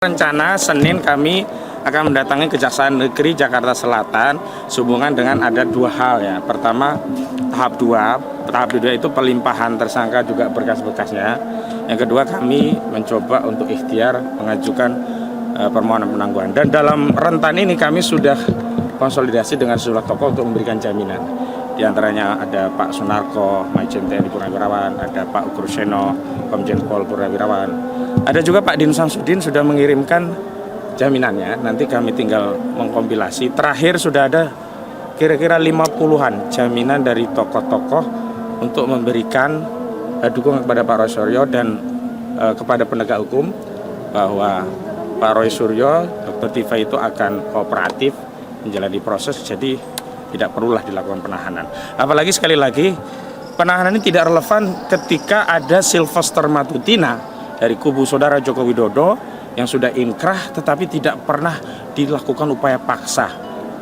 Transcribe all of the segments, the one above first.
Rencana Senin kami akan mendatangi Kejaksaan Negeri Jakarta Selatan sehubungan dengan ada dua hal ya. Pertama tahap dua itu pelimpahan tersangka juga berkas-berkasnya. Yang kedua kami mencoba untuk ikhtiar mengajukan permohonan penangguhan. Dan dalam rentan ini kami sudah konsolidasi dengan sejumlah tokoh untuk memberikan jaminan. Di antaranya ada Pak Sunarko, Majen TNI Purnawirawan, ada Pak Ugroseno, Komjen Pol Purnawirawan. Ada juga Pak Din Samsudin sudah mengirimkan jaminannya. Nanti kami tinggal mengkompilasi. Terakhir sudah ada kira-kira 50-an jaminan dari tokoh-tokoh untuk memberikan dukungan kepada Pak Roy Suryo dan kepada penegak hukum bahwa Pak Roy Suryo, Dr. Tifa itu akan kooperatif menjalani proses, jadi tidak perlulah dilakukan penahanan. Apalagi sekali lagi penahanan ini tidak relevan ketika ada Sylvester Matutina dari kubu saudara Joko Widodo yang sudah inkrah tetapi tidak pernah dilakukan upaya paksa.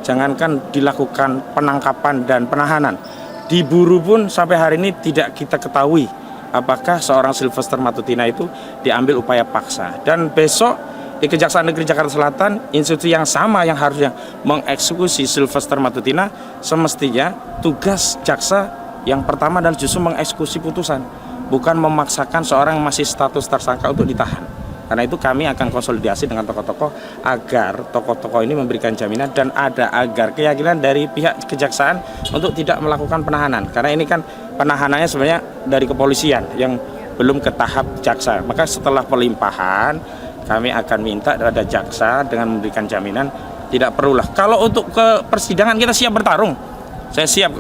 Jangankan dilakukan penangkapan dan penahanan, diburu pun sampai hari ini tidak kita ketahui apakah seorang Sylvester Matutina itu diambil upaya paksa. Dan besok di Kejaksaan Negeri Jakarta Selatan, institusi yang sama yang harusnya mengeksekusi Sylvester Matutina, semestinya tugas jaksa yang pertama adalah justru mengeksekusi putusan, bukan memaksakan seorang yang masih status tersangka untuk ditahan. Karena itu kami akan konsolidasi dengan tokoh-tokoh agar tokoh-tokoh ini memberikan jaminan dan ada agar keyakinan dari pihak kejaksaan untuk tidak melakukan penahanan. Karena ini kan penahanannya sebenarnya dari kepolisian yang belum ke tahap jaksa. Maka setelah pelimpahan kami akan minta ada jaksa dengan memberikan jaminan tidak perlulah. Kalau untuk ke persidangan kita siap bertarung. Saya siap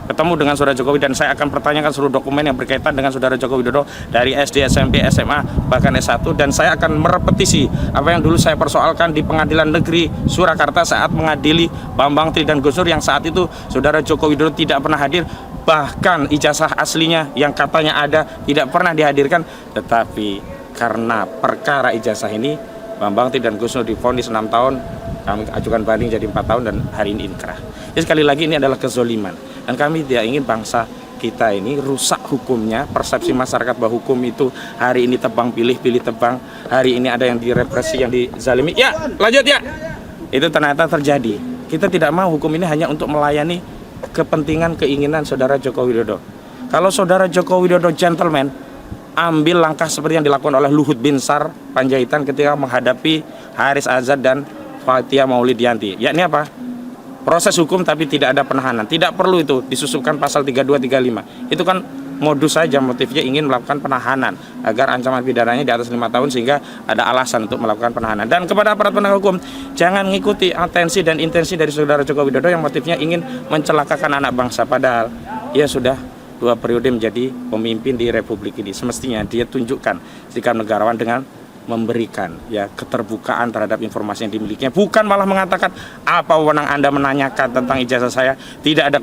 ketemu dengan saudara Jokowi dan saya akan pertanyakan seluruh dokumen yang berkaitan dengan saudara Joko Widodo dari SD, SMP, SMA, bahkan S1, dan saya akan merepetisi apa yang dulu saya persoalkan di Pengadilan Negeri Surakarta saat mengadili Bambang Tri dan Gus Dur yang saat itu saudara Joko Widodo tidak pernah hadir, bahkan ijazah aslinya yang katanya ada tidak pernah dihadirkan, tetapi karena perkara ijazah ini Bambang Tri dan Gus Dur divonis 6 tahun, kami ajukan banding jadi 4 tahun dan hari ini inkrah. Jadi sekali lagi ini adalah kezoliman. Dan kami tidak ingin bangsa kita ini rusak hukumnya, persepsi masyarakat bahwa hukum itu hari ini tebang pilih, pilih tebang, hari ini ada yang direpresi, yang dizalimi. Ya, lanjut ya. Itu ternyata terjadi. Kita tidak mau hukum ini hanya untuk melayani kepentingan, keinginan saudara Joko Widodo. Kalau saudara Joko Widodo gentleman, ambil langkah seperti yang dilakukan oleh Luhut Binsar Panjaitan ketika menghadapi Haris Azhar dan Fathia Maulidiyanti. Yakni apa? Proses hukum tapi tidak ada penahanan. Tidak perlu itu disusupkan pasal 32, 35. Itu kan modus saja, motifnya ingin melakukan penahanan agar ancaman pidananya di atas 5 tahun sehingga ada alasan untuk melakukan penahanan. Dan kepada aparat penegak hukum, jangan mengikuti atensi dan intensi dari saudara Joko Widodo yang motifnya ingin mencelakakan anak bangsa. Padahal ia sudah 2 periode menjadi pemimpin di Republik ini. Semestinya dia tunjukkan sikap negarawan dengan memberikan ya keterbukaan terhadap informasi yang dimilikinya, bukan malah mengatakan apa wewenang Anda menanyakan tentang ijazah saya, tidak ada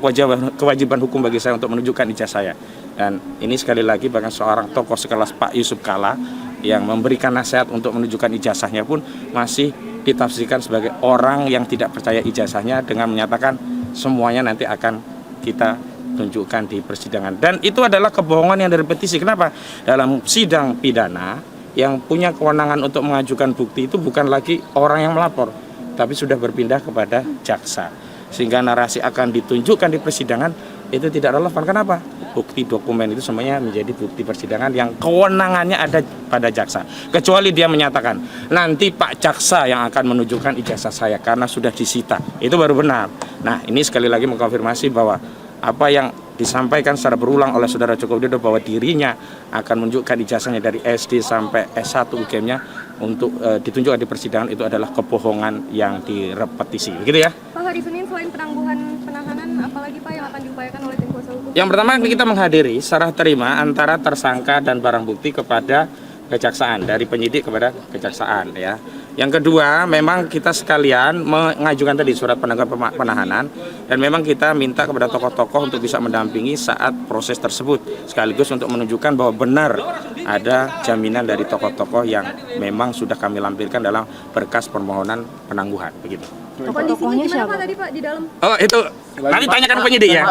kewajiban hukum bagi saya untuk menunjukkan ijazah saya. Dan ini sekali lagi bahkan seorang tokoh sekelas Pak Yusuf Kalla yang memberikan nasihat untuk menunjukkan ijazahnya pun masih ditafsirkan sebagai orang yang tidak percaya ijazahnya dengan menyatakan semuanya nanti akan kita tunjukkan di persidangan. Dan itu adalah kebohongan yang direpetisi. Kenapa? Dalam sidang pidana yang punya kewenangan untuk mengajukan bukti itu bukan lagi orang yang melapor, tapi sudah berpindah kepada jaksa. Sehingga narasi akan ditunjukkan di persidangan itu tidak relevan. Kenapa? Bukti dokumen itu semuanya menjadi bukti persidangan yang kewenangannya ada pada jaksa. Kecuali dia menyatakan, nanti Pak Jaksa yang akan menunjukkan ijazah saya karena sudah disita. Itu baru benar. Nah, ini sekali lagi mengkonfirmasi bahwa apa yang disampaikan secara berulang oleh saudara Joko Widodo bahwa dirinya akan menunjukkan ijazahnya dari SD sampai S1 UGM-nya untuk ditunjukkan di persidangan itu adalah kebohongan yang direpetisi. Begitu ya? Pak, hari Senin selain penangguhan penahanan, apalagi Pak yang akan diupayakan oleh tim kuasa hukum? Yang pertama kita menghadiri serah terima antara tersangka dan barang bukti kepada kejaksaan, dari penyidik kepada kejaksaan ya. Yang kedua, memang kita sekalian mengajukan tadi surat penangguhan penahanan dan memang kita minta kepada tokoh-tokoh untuk bisa mendampingi saat proses tersebut, sekaligus untuk menunjukkan bahwa benar ada jaminan dari tokoh-tokoh yang memang sudah kami lampirkan dalam berkas permohonan penangguhan begitu. Kondisinya gimana Pak tadi Pak di dalam? Oh itu nanti tanyakan penyidik ya.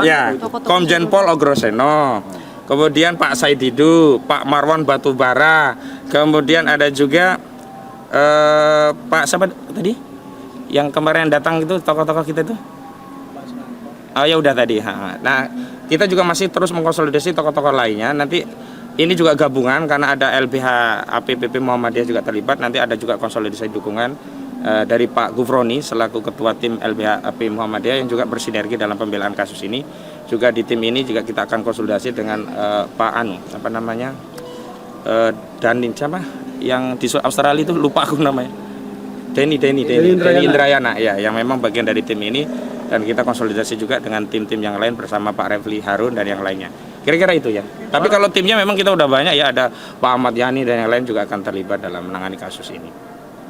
Ya, Komjen Pol Ugroseno, kemudian Pak Saididu, Pak Marwan Batubara, kemudian ada juga Pak siapa tadi? Yang kemarin datang itu tokoh-tokoh kita itu? Oh ya udah tadi. Nah, kita juga masih terus mengkonsolidasi tokoh-tokoh lainnya. Nanti ini juga gabungan karena ada LBH APPP Muhammadiyah juga terlibat. Nanti ada juga konsolidasi dukungan dari Pak Gufroni selaku ketua tim LBH AP Muhammadiyah yang juga bersinergi dalam pembelaan kasus ini. Juga di tim ini juga kita akan konsolidasi dengan Pak Danin siapa? Yang di Australia itu lupa aku namanya. Denny Indrayana ya, yang memang bagian dari tim ini, dan kita konsolidasi juga dengan tim-tim yang lain bersama Pak Refli Harun dan yang lainnya. Kira-kira itu ya. Tapi kalau timnya memang kita udah banyak ya, ada Pak Ahmad Yani dan yang lain juga akan terlibat dalam menangani kasus ini.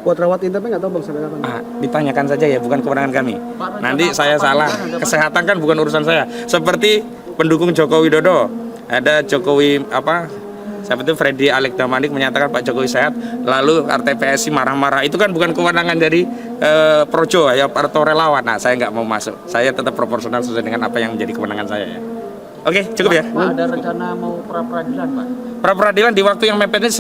Buat rawat intensif nggak tahu Bang sampai kapan? Ditanyakan saja ya, bukan kewenangan kami. Nanti saya salah. Kesehatan kan bukan urusan saya. Seperti pendukung Joko Widodo, ada Jokowi siapa itu Freddy Alek Damanik menyatakan Pak Jokowi sehat, lalu RTPSI marah-marah, itu kan bukan kewenangan dari Projo ya, atau relawan. Nah, saya nggak mau masuk, saya tetap proporsional sesuai dengan apa yang menjadi kewenangan saya ya. Oke, cukup ya. Pak, ada rencana mau pra-peradilan, Pak? Pra-peradilan di waktu yang mepet ini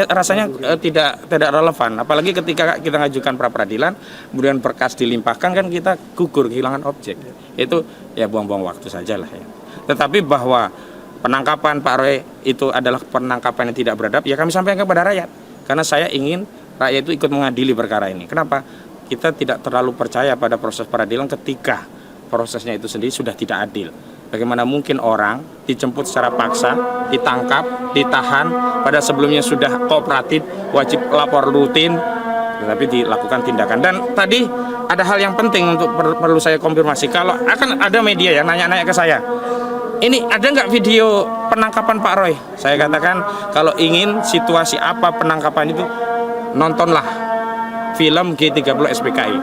rasanya tidak relevan, apalagi ketika kita ngajukan pra-peradilan, kemudian berkas dilimpahkan kan kita gugur kehilangan objek. Itu ya buang-buang waktu saja lah ya. Tetapi bahwa penangkapan Pak Roy itu adalah penangkapan yang tidak beradab, ya kami sampaikan kepada rakyat. Karena saya ingin rakyat itu ikut mengadili perkara ini. Kenapa? Kita tidak terlalu percaya pada proses peradilan ketika prosesnya itu sendiri sudah tidak adil. Bagaimana mungkin orang dijemput secara paksa, ditangkap, ditahan, pada sebelumnya sudah kooperatif, wajib lapor rutin, tetapi dilakukan tindakan. Dan tadi ada hal yang penting untuk perlu saya konfirmasi. Kalau akan ada media yang nanya-nanya ke saya, ini ada nggak video penangkapan Pak Roy? Saya katakan kalau ingin situasi apa penangkapan itu, nontonlah film G30 SPKI.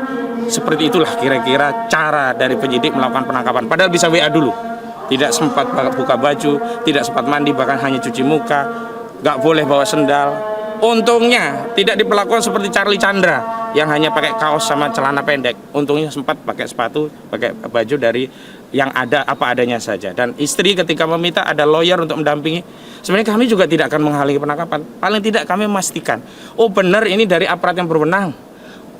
Seperti itulah kira-kira cara dari penyidik melakukan penangkapan. Padahal bisa WA dulu. Tidak sempat buka baju, tidak sempat mandi, bahkan hanya cuci muka, nggak boleh bawa sendal. Untungnya tidak diperlakukan seperti Charlie Chandra yang hanya pakai kaos sama celana pendek. Untungnya sempat pakai sepatu, pakai baju dari yang ada apa adanya saja. Dan istri ketika meminta ada lawyer untuk mendampingi. Sebenarnya kami juga tidak akan menghalangi penangkapan. Paling tidak kami memastikan, oh benar ini dari aparat yang berwenang.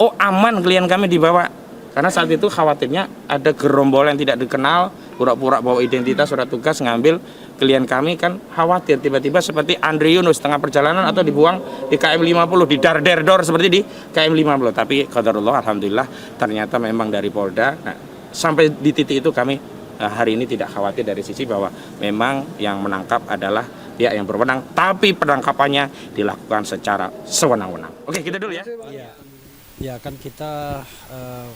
Oh aman klien kami dibawa. Karena saat itu khawatirnya ada gerombolan yang tidak dikenal, pura-pura bawa identitas, surat tugas, ngambil klien kami, kan khawatir tiba-tiba seperti Andre Yunus tengah perjalanan atau dibuang di KM 50, di dar-der-dor seperti di KM 50. Tapi qadarullah, alhamdulillah ternyata memang dari Polda. Nah, sampai di titik itu kami hari ini tidak khawatir dari sisi bahwa memang yang menangkap adalah pihak yang berwenang, tapi penangkapannya dilakukan secara sewenang-wenang. Oke, kita dulu ya. Ya kan kita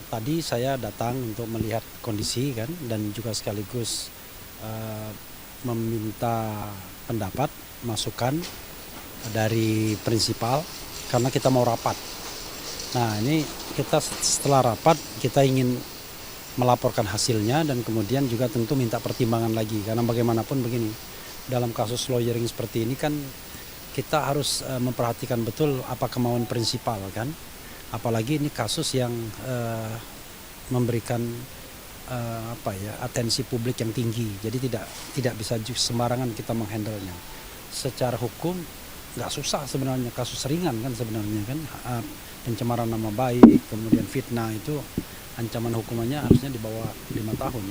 tadi saya datang untuk melihat kondisi kan, dan juga sekaligus meminta pendapat, masukan dari prinsipal karena kita mau rapat. Nah ini kita setelah rapat kita ingin melaporkan hasilnya dan kemudian juga tentu minta pertimbangan lagi, karena bagaimanapun begini, dalam kasus lawyering seperti ini kan kita harus memperhatikan betul apa kemauan prinsipal kan. Apalagi ini kasus yang memberikan atensi publik yang tinggi, jadi tidak bisa sembarangan kita menghandlenya. Secara hukum nggak susah sebenarnya, kasus ringan kan sebenarnya kan, pencemaran nama baik, kemudian fitnah, itu ancaman hukumannya harusnya di bawah 5 tahun.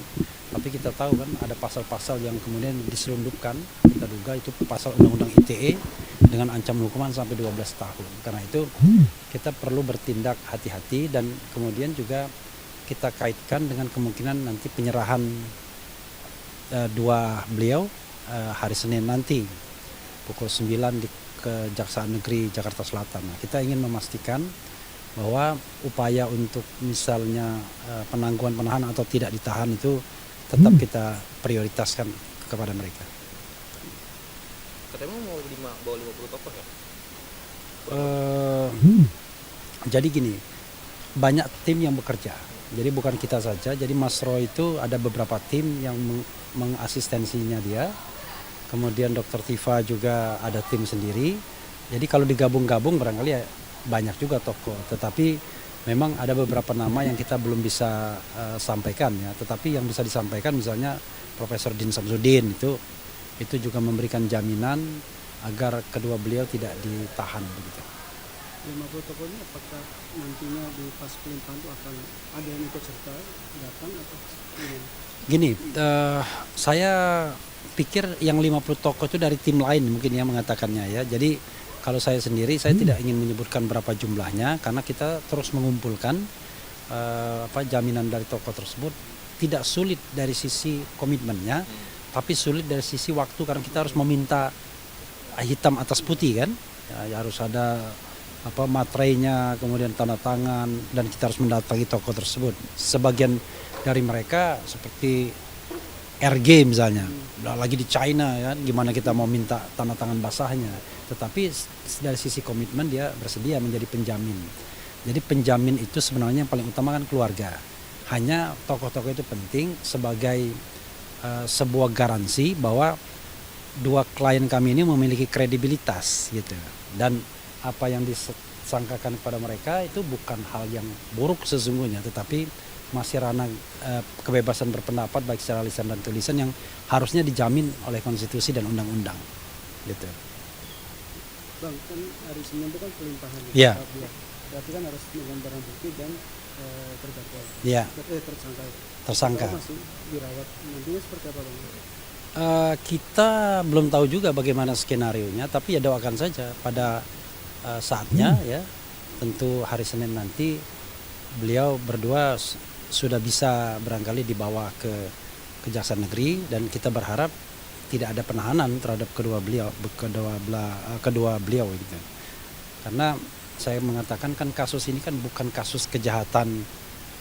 Tapi kita tahu kan ada pasal-pasal yang kemudian diselundupkan, kita duga itu pasal Undang-Undang ITE dengan ancaman hukuman sampai 12 tahun. Karena itu kita perlu bertindak hati-hati, dan kemudian juga kita kaitkan dengan kemungkinan nanti penyerahan dua beliau hari Senin nanti pukul 9 di Kejaksaan Negeri Jakarta Selatan. Nah, kita ingin memastikan bahwa upaya untuk misalnya penangguhan penahanan atau tidak ditahan itu tetap kita prioritaskan kepada mereka. Katanya mau bawa 50 tokoh ya? Jadi gini, banyak tim yang bekerja. Jadi bukan kita saja. Jadi Mas Roy itu ada beberapa tim yang mengasistensinya dia. Kemudian Dr. Tifa juga ada tim sendiri. Jadi kalau digabung-gabung barangkali ya banyak juga tokoh. Tetapi memang ada beberapa nama yang kita belum bisa sampaikan ya. Tetapi yang bisa disampaikan misalnya Profesor Din Samsudin itu itu juga memberikan jaminan agar kedua beliau tidak ditahan begitu. 5 protokolnya apakah nantinya di pas pelimpahan itu akan ada yang ikut serta datang atau gimana? Gini, saya pikir yang 50 tokoh itu dari tim lain mungkin yang mengatakannya ya. Jadi kalau saya sendiri saya tidak ingin menyebutkan berapa jumlahnya karena kita terus mengumpulkan jaminan dari tokoh tersebut. Tidak sulit dari sisi komitmennya, tapi sulit dari sisi waktu karena kita harus meminta hitam atas putih kan. Ya, harus ada materainya, kemudian tanda tangan, dan kita harus mendatangi tokoh tersebut. Sebagian dari mereka seperti RG misalnya, lagi di China ya, gimana kita mau minta tanda tangan basahnya. Tetapi dari sisi komitmen dia bersedia menjadi penjamin. Jadi penjamin itu sebenarnya yang paling utama kan keluarga. Hanya tokoh-tokoh itu penting sebagai sebuah garansi bahwa dua klien kami ini memiliki kredibilitas gitu. Dan apa yang disangkakan kepada mereka itu bukan hal yang buruk sesungguhnya, tetapi masih ranah kebebasan berpendapat baik secara lisan dan tulisan yang harusnya dijamin oleh konstitusi dan undang-undang gitu. Bang, kan hari Senin itu kan pelimpahan. Iya. Berarti kan harus dengan barang bukti dan terdakwa. Iya. Tersangka. Masih dirawat. Nantinya seperti apa, Bang? Kita belum tahu juga bagaimana skenarionya, tapi ya doakan saja pada saatnya ya. Tentu hari Senin nanti beliau berdua sudah bisa barangkali dibawa ke Kejaksaan Negeri dan kita berharap tidak ada penahanan terhadap kedua beliau gitu. Karena saya mengatakan kan kasus ini kan bukan kasus kejahatan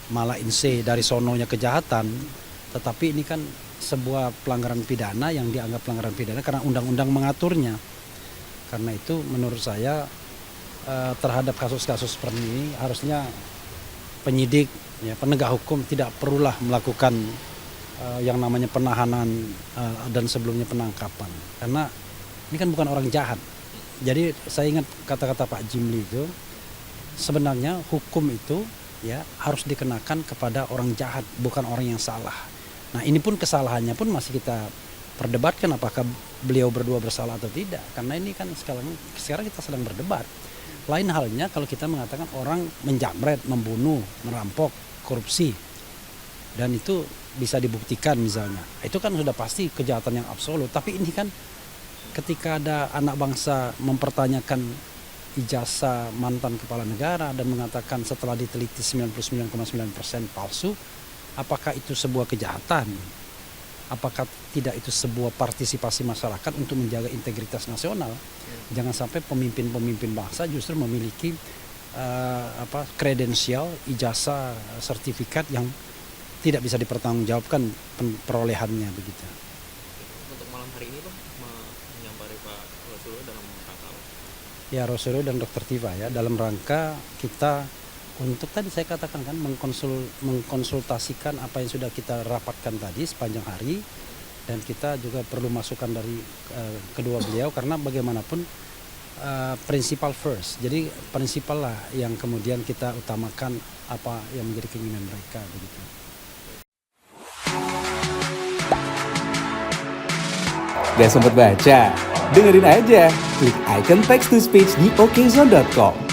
mala inse dari sononya kejahatan, tetapi ini kan sebuah pelanggaran pidana yang dianggap pelanggaran pidana karena undang-undang mengaturnya. Karena itu menurut saya terhadap kasus-kasus seperti ini harusnya penyidik, ya, penegak hukum tidak perlulah melakukan yang namanya penahanan dan sebelumnya penangkapan. Karena ini kan bukan orang jahat. Jadi saya ingat kata-kata Pak Jimli itu, sebenarnya hukum itu ya harus dikenakan kepada orang jahat, bukan orang yang salah. Nah ini pun kesalahannya pun masih kita perdebatkan apakah beliau berdua bersalah atau tidak. Karena ini kan sekarang kita sedang berdebat. Lain halnya kalau kita mengatakan orang menjamret, membunuh, merampok, korupsi. Dan itu bisa dibuktikan misalnya. Itu kan sudah pasti kejahatan yang absolut. Tapi ini kan ketika ada anak bangsa mempertanyakan ijazah mantan kepala negara dan mengatakan setelah diteliti 99,9% palsu, apakah itu sebuah kejahatan? Apakah tidak itu sebuah partisipasi masyarakat untuk menjaga integritas nasional? Jangan sampai pemimpin-pemimpin bangsa justru memiliki kredensial, ijazah, sertifikat yang tidak bisa dipertanggungjawabkan perolehannya begitu. Untuk malam hari ini Pak, menyampaikan Pak Rosuryo dalam rangka apa? Ya Rosuryo dan Dr. Tiva ya dalam rangka kita untuk tadi saya katakan kan mengkonsultasikan apa yang sudah kita rapatkan tadi sepanjang hari dan kita juga perlu masukan dari kedua beliau karena bagaimanapun principal first. Jadi prinsipal lah yang kemudian kita utamakan apa yang menjadi keinginan mereka begitu. Gak sempet baca? Dengerin aja, klik icon text to speech di okezone.com.